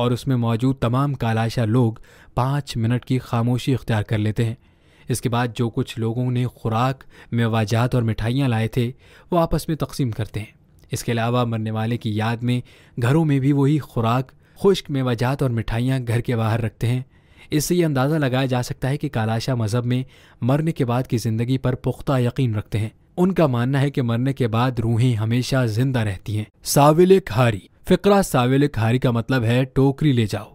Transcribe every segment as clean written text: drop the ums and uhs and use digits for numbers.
اور اس میں موجود تمام کالاشا لوگ 5 منٹ کی خاموشی اختیار کر لیتے ہیں۔ اس کے بعد جو کچھ لوگوں نے خوراک، میوہ اور مٹھائیاں لائے تھے وہ آپس میں تقسیم کرتے ہیں۔ اس کے علاوہ مرنے والے کی یاد میں گھروں میں بھی وہی خوراک، خشک میوہ اور مٹھائیاں گھر کے باہر رکھتے ہیں۔ اس سے یہ اندازہ لگایا جا سکتا ہے کہ کالاشا مذہب میں مرنے کے بعد کی زندگی پر پختہ یقین رکھتے ہیں۔ ان کا ماننا ہے کہ مرنے کے بعد روحیں ہمیشہ زندہ رہتی ہیں۔ ساولک ہاری فقرہ ساولک ہاری کا مطلب ہے ٹوکری لے جاؤ۔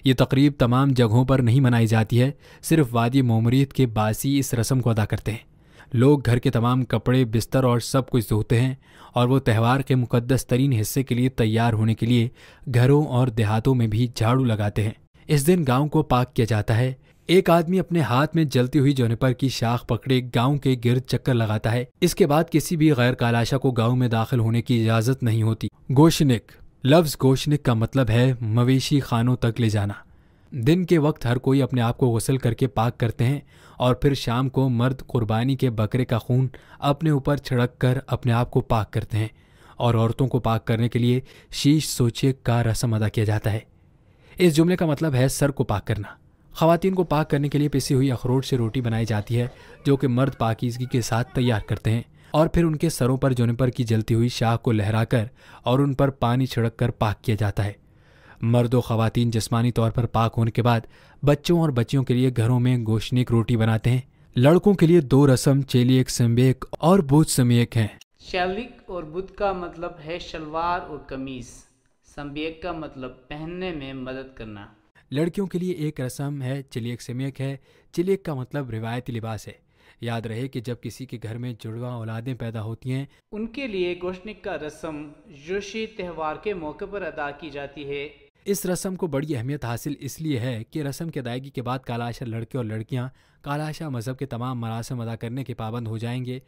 یہ تقریب تمام جگہوں پر نہیں منائی جاتی ہے، صرف وادی مومریت کے باسی اس رسم کو ادا کرتے ہیں۔ لوگ گھر کے تمام کپڑے، بستر اور سب کچھ دھوتے ہیں اور وہ تہوار کے مقدس ترین حصے کے لیے تیار ہونے کے لیے گھروں اور دیہاتوں میں بھی جھاڑو لگاتے ہیں۔ اس دن گاؤں کو پاک کیا جاتا ہے۔ ایک آدمی اپنے ہاتھ میں جلتی ہوئی جونیپر کی شاخ پکڑے گاؤں کے گرد چکر لگاتا ہے۔ اس کے بعد کسی بھی غیر کالاشا کو گاؤں میں داخل ہونے کی اجازت نہیں ہوتی۔ گوشنک لفظ گوشنک کا مطلب ہے مویشی خانوں تک لے جانا۔ دن کے وقت ہر کوئی اپنے آپ کو غسل کر کے پاک کرتے ہیں اور پھر شام کو مرد قربانی کے بکرے کا خون اپنے اوپر چھڑک کر اپنے آپ کو پاک کرتے ہیں، اور عورتوں کو پاک کرنے کے لیے شیش سوچے کا رسم ادا کیا جاتا ہے۔ اس جملے کا مطلب ہے سر کو پاک کرنا۔ خواتین کو پاک کرنے کے لیے پسی ہوئی اخروٹ سے روٹی بنائی جاتی ہے جو کہ مرد پاکیزگی کے ساتھ تیار کرتے ہیں، اور پھر ان کے سروں پر جونیپر کی جلتی ہوئی شاخ کو لہرا کر اور ان پر پانی چھڑک کر پاک کیا جاتا ہے۔ مرد و خواتین جسمانی طور پر پاک ہونے کے بعد بچوں اور بچیوں کے لیے گھروں میں گوشنک روٹی بناتے ہیں۔ لڑکوں کے لیے 2 رسم چیلیک سمبیک اور بودھ سمیک ہیں۔ چیلیک اور بدھ کا مطلب ہے شلوار اور قمیص، سمبیک کا مطلب پہننے میں مدد کرنا۔ لڑکیوں کے لیے ایک رسم ہے چلیک سمیک ہے۔ چلیک کا مطلب روایتی لباس ہے۔ یاد رہے کہ جب کسی کے گھر میں جڑواں اولادیں پیدا ہوتی ہیں ان کے لیے گوشنک کا رسم جوشی تہوار کے موقع پر ادا کی جاتی ہے۔ اس رسم کو بڑی اہمیت حاصل اس لیے ہے کہ رسم کی ادائیگی کے بعد کالاشا لڑکے اور لڑکیاں کالاشا مذہب کے تمام مراسم ادا کرنے کے پابند ہو جائیں گے۔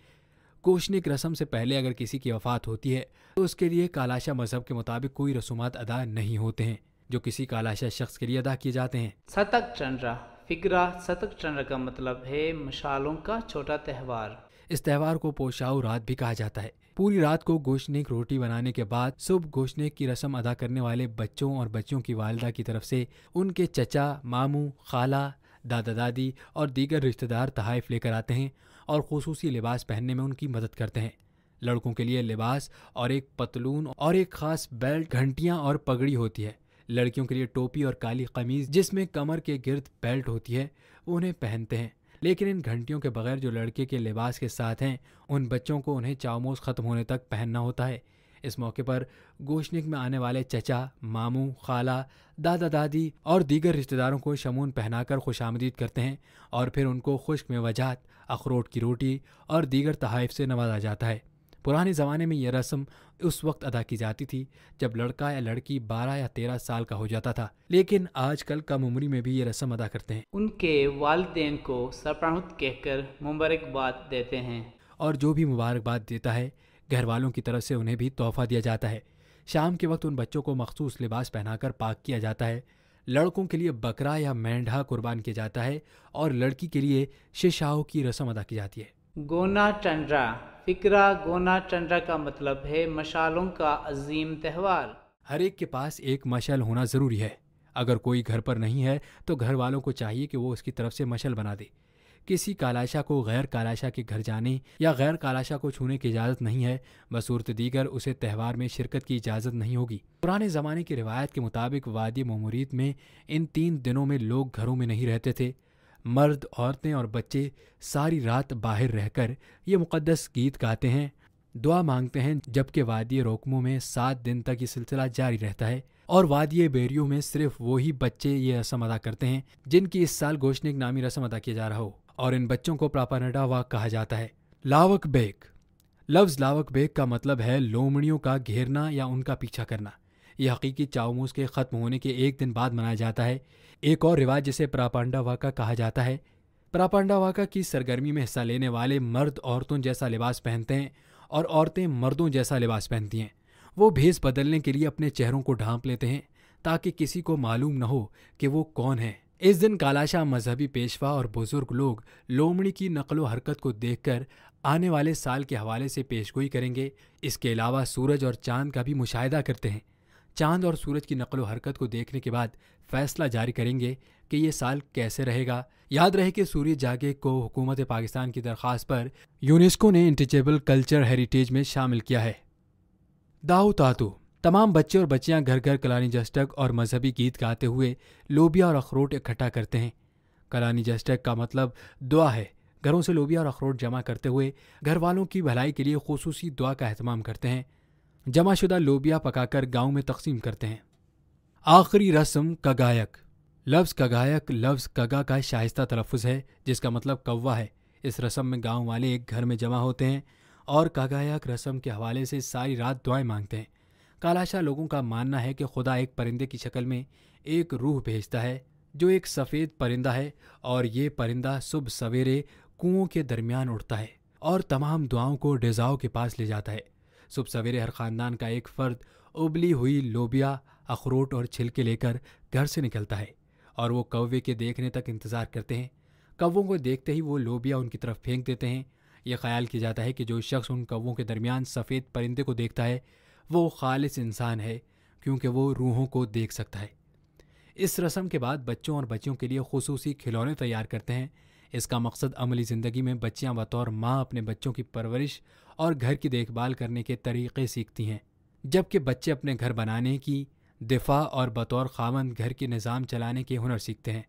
گوشنک رسم سے پہلے اگر کسی کی وفات ہوتی ہے تو اس کے لیے کالاشا مذہب کے مطابق کوئی رسومات ادا نہیں ہوتے ہیں جو کسی کالاشا شخص کے لیے ادا کیے جاتے ہیں۔ ستک چندرا فقرہ ستک چندرا کا مطلب ہے مشالوں کا چھوٹا تہوار۔ اس تہوار کو پوشاؤ رات بھی کہا جاتا ہے۔ پوری رات کو گوشنک روٹی بنانے کے بعد صبح گوشنک کی رسم ادا کرنے والے بچوں اور بچیوں کی والدہ کی طرف سے ان کے چچا، ماموں، خالہ، دادا دادی اور دیگر رشتہ دار تحائف لے کر آتے ہیں اور خصوصی لباس پہننے میں ان کی مدد کرتے ہیں۔ لڑکوں کے لیے لباس اور ایک پتلون اور ایک خاص بیلٹ، گھنٹیاں اور پگڑی ہوتی ہے۔ لڑکیوں کے لیے ٹوپی اور کالی قمیض جس میں کمر کے گرد بیلٹ ہوتی ہے وہ انہیں پہنتے ہیں، لیکن ان گھنٹیوں کے بغیر جو لڑکے کے لباس کے ساتھ ہیں ان بچوں کو انہیں چاؤموز ختم ہونے تک پہننا ہوتا ہے۔ اس موقع پر گوشنک میں آنے والے چچا، ماموں، خالہ، دادا دادی اور دیگر رشتہ داروں کو شمون پہنا کر خوش آمدید کرتے ہیں اور پھر ان کو خشک میوہ، اخروٹ کی روٹی اور دیگر تحائف سے نوازا جاتا ہے۔ پرانے زمانے میں یہ رسم اس وقت ادا کی جاتی تھی جب لڑکا یا لڑکی 12 یا 13 سال کا ہو جاتا تھا، لیکن آج کل کم عمری میں بھی یہ رسم ادا کرتے ہیں۔ ان کے والدین کو سرپرانت کہہ کر مبارکباد دیتے ہیں، اور جو بھی مبارکباد دیتا ہے گھر والوں کی طرف سے انہیں بھی تحفہ دیا جاتا ہے۔ شام کے وقت ان بچوں کو مخصوص لباس پہنا کر پاک کیا جاتا ہے۔ لڑکوں کے لیے بکرا یا مینڈھا قربان کیا جاتا ہے اور لڑکی کے لیے ششاؤ کی رسم ادا کی جاتی ہے۔ گونا چندرا فقرہ گونا چندرا کا مطلب ہے مشالوں کا عظیم تہوار۔ ہر ایک کے پاس ایک مشعل ہونا ضروری ہے۔ اگر کوئی گھر پر نہیں ہے تو گھر والوں کو چاہیے کہ وہ اس کی طرف سے مشعل بنا دے۔ کسی کالاشا کو غیر کالاشا کے گھر جانے یا غیر کالاشا کو چھونے کی اجازت نہیں ہے، بصورت دیگر اسے تہوار میں شرکت کی اجازت نہیں ہوگی۔ پرانے زمانے کی روایت کے مطابق وادی مومریت میں ان 3 دنوں میں لوگ گھروں میں نہیں رہتے تھے۔ مرد، عورتیں اور بچے ساری رات باہر رہ کر یہ مقدس گیت گاتے ہیں، دعا مانگتے ہیں، جبکہ وادی روکموں میں 7 دن تک یہ سلسلہ جاری رہتا ہے، اور وادی بیریو میں صرف وہی بچے یہ رسم ادا کرتے ہیں جن کی اس سال گوشنک نامی رسم ادا کیا جا رہا ہو، اور ان بچوں کو پراپانڈا واک کہا جاتا ہے۔ لاوک بیک لفظ لاوک بیک کا مطلب ہے لومڑیوں کا گھیرنا یا ان کا پیچھا کرنا۔ یہ حقیقی چاؤموز کے ختم ہونے کے 1 دن بعد منایا جاتا ہے۔ ایک اور رواج جسے پراپانڈا واکا کہا جاتا ہے۔ پراپانڈا واکا کی سرگرمی میں حصہ لینے والے مرد عورتوں جیسا لباس پہنتے ہیں اور عورتیں مردوں جیسا لباس پہنتی ہیں۔ وہ بھیس بدلنے کے لیے اپنے چہروں کو ڈھانپ لیتے ہیں تاکہ کسی کو معلوم نہ ہو کہ وہ کون ہیں۔ اس دن کالاشا مذہبی پیشوا اور بزرگ لوگ لومڑی کی نقل و حرکت کو دیکھ کر آنے والے سال کے حوالے سے پیشگوئی کریں گے۔ اس کے علاوہ سورج اور چاند کا بھی مشاہدہ کرتے ہیں۔ چاند اور سورج کی نقل و حرکت کو دیکھنے کے بعد فیصلہ جاری کریں گے کہ یہ سال کیسے رہے گا۔ یاد رہے کہ سورج جاگے کو حکومت پاکستان کی درخواست پر یونیسکو نے انٹیچیبل کلچر ہیریٹیج میں شامل کیا ہے۔ داؤ تاتو، تمام بچے اور بچیاں گھر گھر کلانی جسٹک اور مذہبی گیت گاتے ہوئے لوبیا اور اخروٹ اکٹھا کرتے ہیں۔ کلانی جسٹک کا مطلب دعا ہے۔ گھروں سے لوبیا اور اخروٹ جمع کرتے ہوئے گھر والوں کی بھلائی کے لیے خصوصی دعا کا اہتمام کرتے ہیں۔ جمع شدہ لوبیا پکا کر گاؤں میں تقسیم کرتے ہیں۔ آخری رسم کگایک۔ لفظ کگایک لفظ کگا کا شائستہ تلفظ ہے جس کا مطلب کوا ہے۔ اس رسم میں گاؤں والے ایک گھر میں جمع ہوتے ہیں اور کگایک رسم کے حوالے سے ساری رات دعائیں مانگتے ہیں۔ کالاشا لوگوں کا ماننا ہے کہ خدا ایک پرندے کی شکل میں ایک روح بھیجتا ہے جو ایک سفید پرندہ ہے، اور یہ پرندہ صبح سویرے کنووں کے درمیان اڑتا ہے اور تمام دعاؤں کو ڈیزاؤ کے پاس لے جاتا ہے۔ صبح سویرے ہر خاندان کا ایک فرد ابلی ہوئی لوبیا، اخروٹ اور چھلکے لے کر گھر سے نکلتا ہے اور وہ کوے کے دیکھنے تک انتظار کرتے ہیں۔ کووں کو دیکھتے ہی وہ لوبیا ان کی طرف پھینک دیتے ہیں۔ یہ خیال کیا جاتا ہے کہ جو شخص ان کووں کے درمیان سفید پرندے کو دیکھتا ہے وہ خالص انسان ہے، کیونکہ وہ روحوں کو دیکھ سکتا ہے۔ اس رسم کے بعد بچوں اور بچیوں کے لیے خصوصی کھلونے تیار کرتے ہیں۔ اس کا مقصد عملی زندگی میں بچیاں بطور ماں اپنے بچوں کی پرورش اور گھر کی دیکھ بھال کرنے کے طریقے سیکھتی ہیں، جبکہ بچے اپنے گھر بنانے کی، دفاع اور بطور خاوند گھر کے نظام چلانے کے ہنر سیکھتے ہیں۔